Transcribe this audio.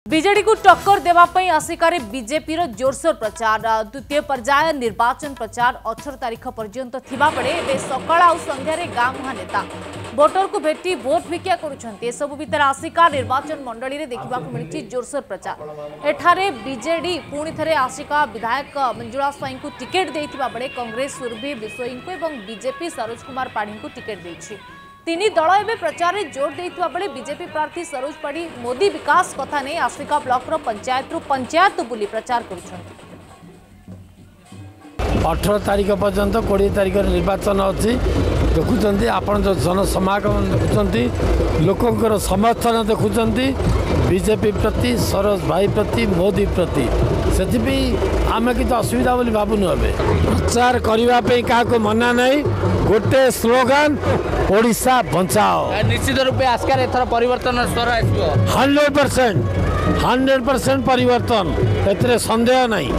BJD को टक्कर देवाई आसिकार बीजेपी जोरसोर प्रचार द्वितीय पर्याय निर्वाचन प्रचार 18 तारीख पर्यंत थिबा बेले एबे सकाळ आ संध्यारे गाँ मुहां नेता भोटर को भेटी भोट भिक्षा करुछन्ते भितर आसिका निर्वाचन मंडली रे देखा मिली जोरसोर प्रचार एठारे बीजेडी पुणी थे आसिका विधायक मंजुला स्वाई को टिकेट देथिबा बेले कांग्रेस सुरभि बिसोई को बीजेपी सरोज कुमार पाढ़ी को टिकेट देछि। तीन दल एवं प्रचार में जोर देता बेले बीजेपी प्रार्थी सरोज पाढ़ी मोदी विकास कथा नहीं आसिका ब्लॉक पंचायत रु पंचायत बुली प्रचार कर 18 तारीख पर्यंत 20 तारीख निर्वाचन अच्छी देखुं आपण जो जनसमागम देखुं लोकंर समर्थन देखुं बीजेपी प्रति सरोज भाई प्रति मोदी प्रति से आम कि असुविधा बोली भावुन हे प्रचार करने क्या मना नहीं गोटे स्लोगान ओडिशा बचाओ निश्चित रूपे आस्कार एथर परिवर्तन स्वर 100% परिवर्तन एते संदेह नहीं।